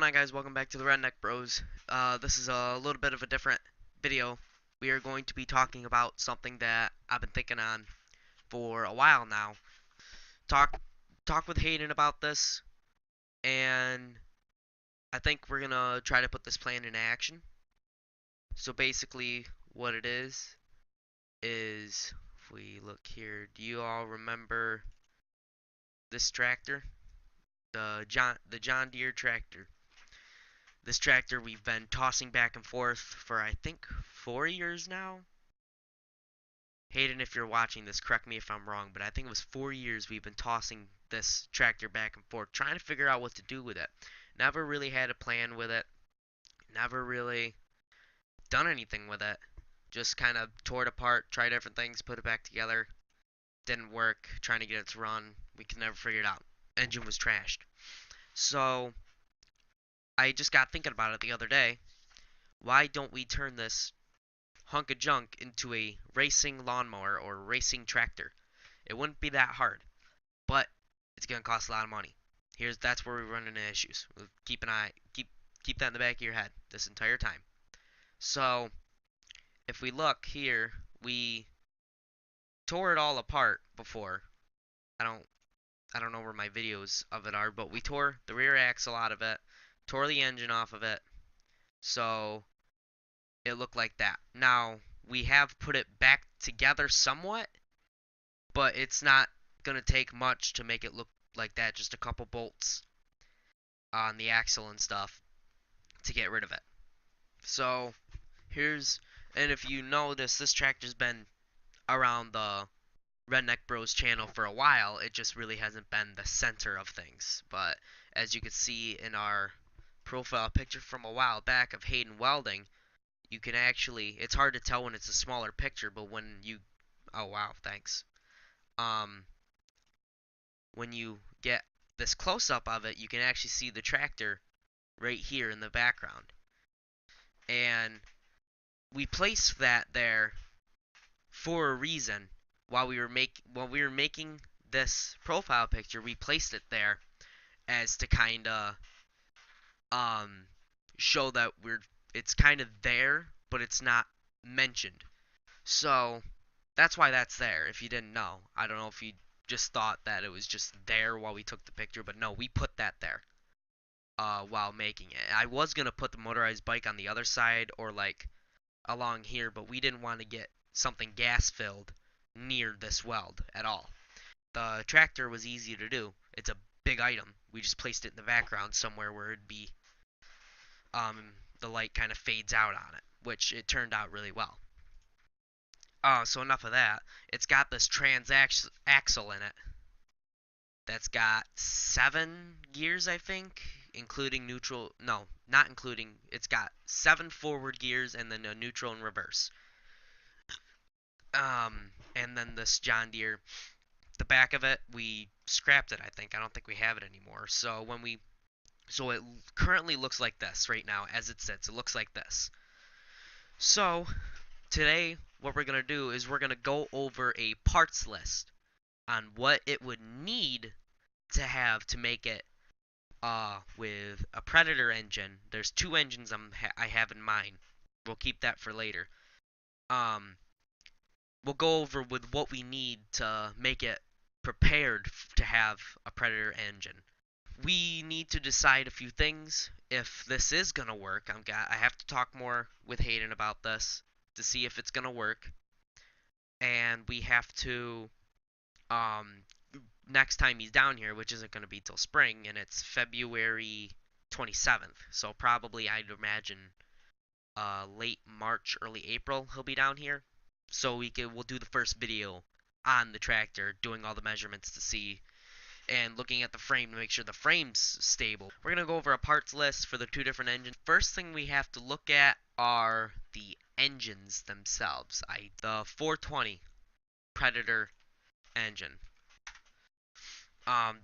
on, guys? Welcome back to the Redneck Bros. This is a little bit of a different video. We are going to be talking about something that I've been thinking on for a while now. Talk with Hayden about this, and I think we're gonna try to put this plan into action. So basically, what it is if we look here, do you all remember this tractor? The John Deere tractor. This tractor we've been tossing back and forth for, I think, 4 years now. Hayden, if you're watching this, correct me if I'm wrong, but I think it was 4 years we've been tossing this tractor back and forth, trying to figure out what to do with it. Never really had a plan with it. Never really done anything with it. Just kind of tore it apart, tried different things, put it back together. Didn't work. Trying to get it to run. We could never figure it out. Engine was trashed. So I just got thinking about it the other day. Why don't we turn this hunk of junk into a racing lawnmower or racing tractor? It wouldn't be that hard, but it's gonna cost a lot of money. That's where we run into issues. Keep that in the back of your head this entire time. So if we look here, we tore it all apart before. I don't know where my videos of it are, but we tore the rear axle out of it, tore the engine off of it, so it looked like that. Now, we have put it back together somewhat, but it's not going to take much to make it look like that. Just a couple bolts on the axle and stuff to get rid of it. So, and if you notice, this tractor's been around the Redneck Bros channel for a while. It just really hasn't been the center of things. But as you can see in our profile picture from a while back of Hayden welding, you can actually, it's hard to tell when it's a smaller picture, but when you, oh wow, thanks. When you get this close-up of it, you can actually see the tractor right here in the background. And we placed that there for a reason. While we were making this profile picture, we placed it there as to kind of show that it's kind of there, but it's not mentioned. So that's why that's there, if you didn't know. I don't know if you just thought that it was just there while we took the picture, but no, we put that there while making it. I was going to put the motorized bike on the other side or like along here, but we didn't want to get something gas filled near this weld at all. The tractor was easy to do. It's a big item. We just placed it in the background somewhere where it'd be the light kind of fades out on it, which it turned out really well. So enough of that. It's got this axle in it that's got 7 gears, I think, including neutral. No, not including. It's got 7 forward gears and then a neutral and reverse. And then this John Deere, the back of it, we scrapped it, I think. I don't think we have it anymore. So it currently looks like this right now as it sits. It looks like this. So today what we're going to do is we're going to go over a parts list on what it would need to have to make it with a Predator engine. There's 2 engines I have in mind. We'll keep that for later. We'll go over with what we need to make it prepared to have a Predator engine. We need to decide a few things if this is gonna work. I have to talk more with Hayden about this to see if it's gonna work, and we have to next time he's down here, which isn't gonna be till spring, and it's February 27th, so probably I'd imagine late March, early April he'll be down here. So we'll do the first video on the tractor, doing all the measurements to see and looking at the frame to make sure the frame's stable. We're going to go over a parts list for the 2 different engines. First thing we have to look at are the engines themselves. The 420 Predator engine.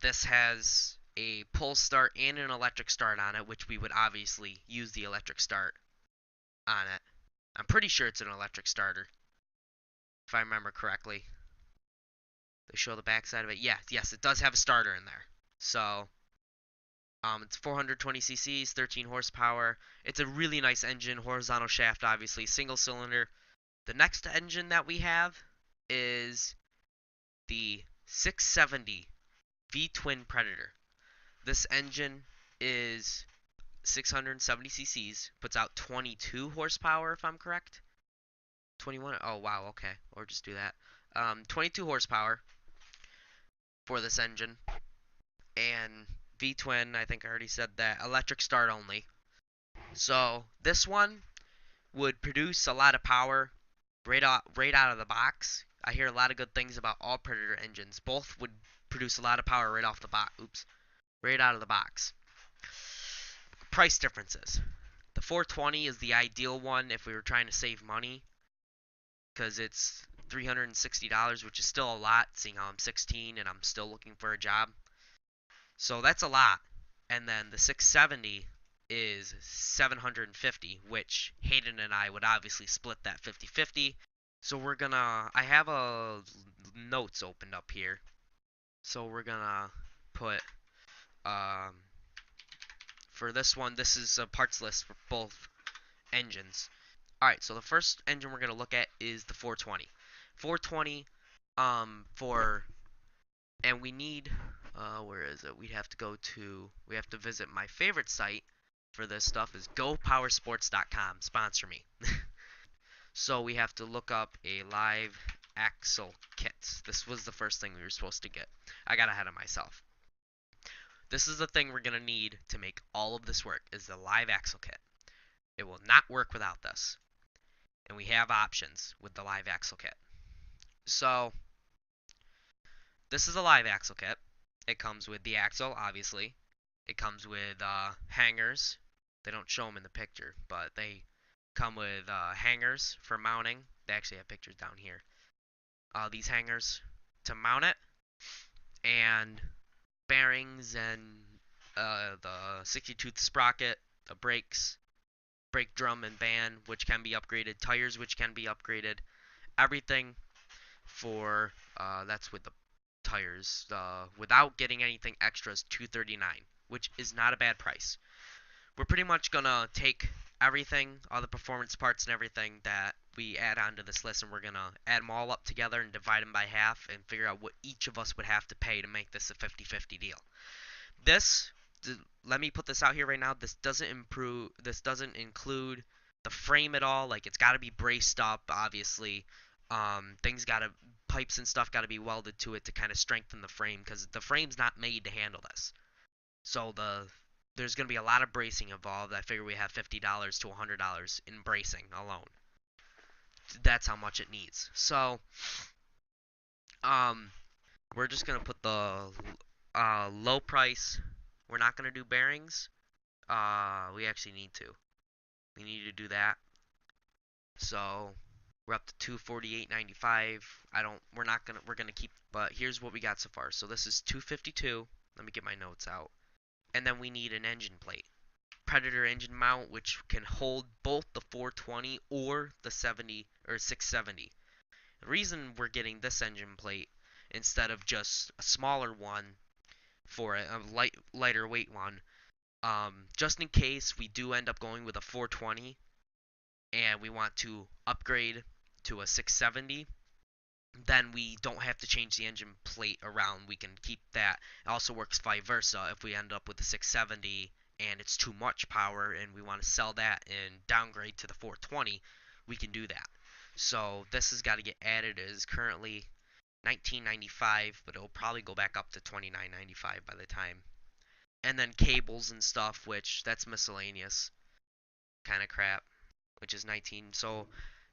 This has a pull start and an electric start on it, which we would obviously use the electric start on it. I'm pretty sure it's an electric starter, if I remember correctly. They show the backside of it. Yes, it does have a starter in there. So It's 420 cc's, 13 horsepower. It's a really nice engine, horizontal shaft, obviously, single cylinder. The next engine that we have is the 670 V-twin Predator. This engine is 670 cc's, puts out 22 horsepower if I'm correct. 21. Oh wow, okay. Or just do that. 22 horsepower for this engine, and V-twin. I think I already said that. Electric start only. So this one would produce a lot of power right out of the box. I hear a lot of good things about all Predator engines. Both would produce a lot of power right off the box. Oops, right out of the box. Price differences. The 420 is the ideal one if we were trying to save money, because it's $360, which is still a lot, seeing how I'm 16 and I'm still looking for a job. So that's a lot. And then the 670 is 750, which Hayden and I would obviously split that 50-50. So I have a notes opened up here. So we're gonna put, um, for this one, this is a parts list for both engines. Alright, so the first engine we're gonna look at is the 420. 420, and we need, where is it? We have to visit my favorite site for this stuff is gopowersports.com. Sponsor me. So we have to look up a live axle kit. This was the first thing we were supposed to get. I got ahead of myself. This is the thing we're going to need to make all of this work, is the live axle kit. It will not work without this. And we have options with the live axle kit. So this is a live axle kit. It comes with the axle, obviously. It comes with hangers. They don't show them in the picture, but they come with hangers for mounting. They actually have pictures down here. These hangers to mount it, and bearings, and the 60-tooth sprocket, the brakes, brake drum and band, which can be upgraded, tires, which can be upgraded, everything for that's with the tires. Without getting anything extra is $239, which is not a bad price. We're pretty much gonna take everything, all the performance parts and everything that we add onto this list, and we're gonna add them all up together and divide them by half and figure out what each of us would have to pay to make this a 50-50 deal. Let me put this out here right now. This doesn't include the frame at all. Like, it's got to be braced up, obviously. Pipes and stuff got to be welded to it to kind of strengthen the frame, because the frame's not made to handle this. So there's going to be a lot of bracing involved. I figure we have $50 to $100 in bracing alone. That's how much it needs. So, we're just going to put the low price. We're not going to do bearings. We actually need to. We need to do that. So, we're up to $248.95. We're gonna keep, but here's what we got so far. So this is $252. Let me get my notes out. And then we need an engine plate. Predator engine mount, which can hold both the 420 or the 70 or 670. The reason we're getting this engine plate instead of just a smaller one for a lighter weight one, just in case we do end up going with a 420 and we want to upgrade to a 670, then we don't have to change the engine plate around. We can keep that. It also works vice versa. If we end up with the 670 and it's too much power and we want to sell that and downgrade to the 420, we can do that. So this has got to get added. It is currently $19.95, but it'll probably go back up to $29.95 by the time. And then cables and stuff, which that's miscellaneous kind of crap, which is 19. So,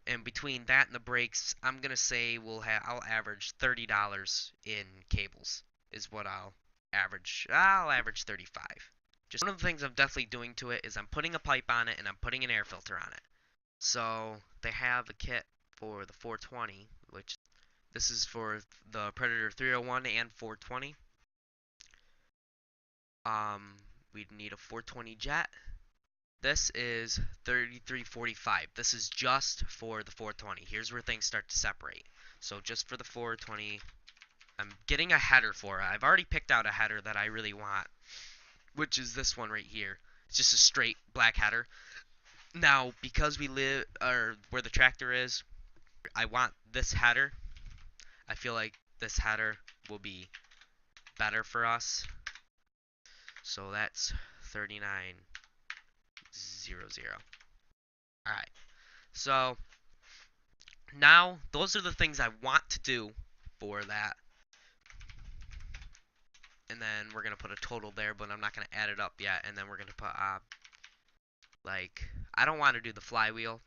and between that and the brakes, I'm gonna say I'll average $30 in cables is what I'll average. I'll average 35. Just one of the things I'm definitely doing to it is I'm putting a pipe on it and I'm putting an air filter on it. So they have a kit for the 420, which this is for the Predator 301 and 420. We'd need a 420 jet. This is $33.45. This is just for the 420. Here's where things start to separate. So just for the 420, I'm getting a header for it. I've already picked out a header that I really want. which is this one right here. It's just a straight black header. Now, because we live, or where the tractor is, I want this header. I feel like this header will be better for us. So that's 3900. Alright, so now those are the things I want to do for that. And then we're going to put a total there, but I'm not going to add it up yet. And then we're going to put, like, I don't want to do the flywheel.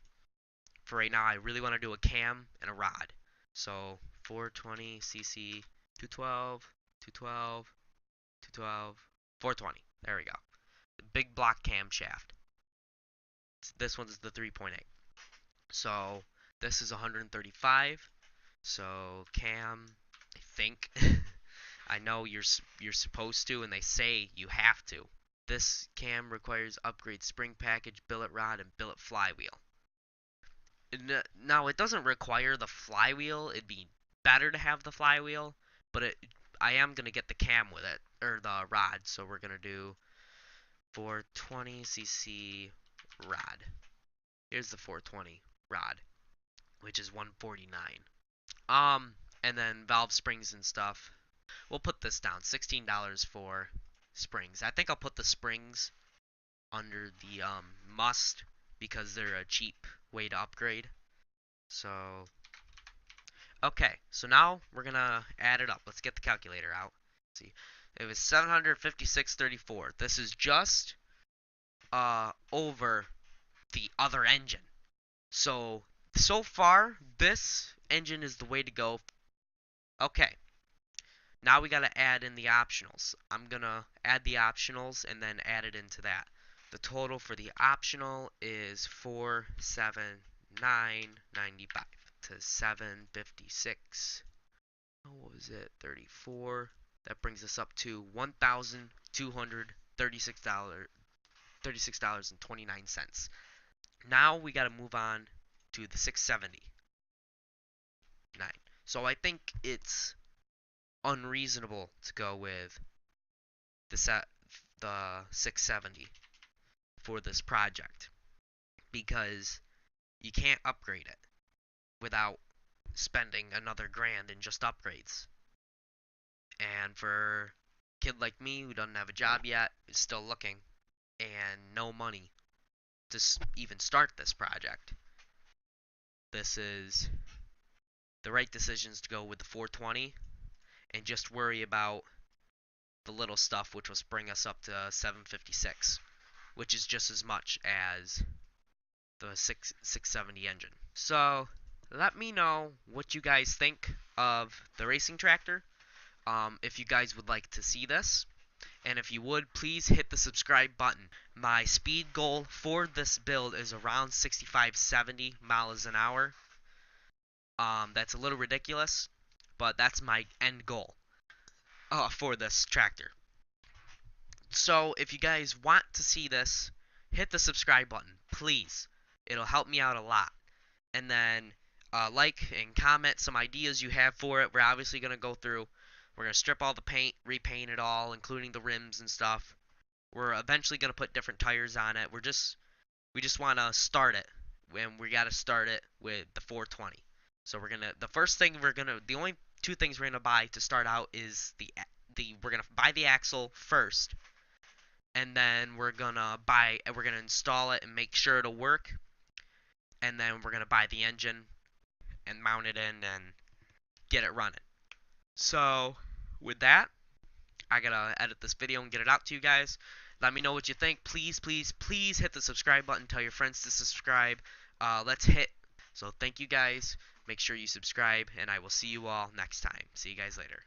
For right now, I really want to do a cam and a rod. So 420 cc, 212, 212, 212, 420. There we go. The big block camshaft. This one's the 3.8. So this is 135. So cam, I think. I know you're supposed to, and they say you have to. This cam requires upgrade spring package, billet rod, and billet flywheel. Now, it doesn't require the flywheel. It'd be better to have the flywheel, but I am going to get the cam with it, or the rod. So we're going to do 420cc rod. Here's the 420 rod, which is 149. And then valve springs and stuff. We'll put this down, $16 for springs. I think I'll put the springs under the must because they're a cheap way to upgrade. So, okay, so now we're gonna add it up. Let's get the calculator out. Let's see, it was 756.34. This is just over the other engine. So far, this engine is the way to go. Okay. Now we gotta add in the optionals. I'm gonna add the optionals and then add it into that. The total for the optional is 479.95 to 756. What was it? 34. That brings us up to $1,236.29. Now we gotta move on to the 679. So I think it's unreasonable to go with the 670 for this project because you can't upgrade it without spending another grand in just upgrades. And for a kid like me who doesn't have a job yet, is still looking, and no money to even start this project, this is the right decisions to go with the 420 and just worry about the little stuff, which will bring us up to 756, which is just as much as the 670 engine. So let me know what you guys think of the racing tractor. If you guys would like to see this, and if you would, please hit the subscribe button. My speed goal for this build is around 65-70 miles an hour. That's a little ridiculous, but that's my end goal for this tractor. So if you guys want to see this, hit the subscribe button, please. It'll help me out a lot. And then like and comment some ideas you have for it. We're obviously going to go through. We're going to strip all the paint, repaint it all, including the rims and stuff. We're eventually going to put different tires on it. We just want to start it, and we got to start it with the 420. So the only two things we're gonna buy to start out is we're gonna buy the axle first, and then we're gonna install it and make sure it'll work, and then we're gonna buy the engine and mount it in and get it running. So with that, I gotta edit this video and get it out to you guys. Let me know what you think. Please, please, please hit the subscribe button. Tell your friends to subscribe. Let's hit. So thank you guys. Make sure you subscribe, and I will see you all next time. See you guys later.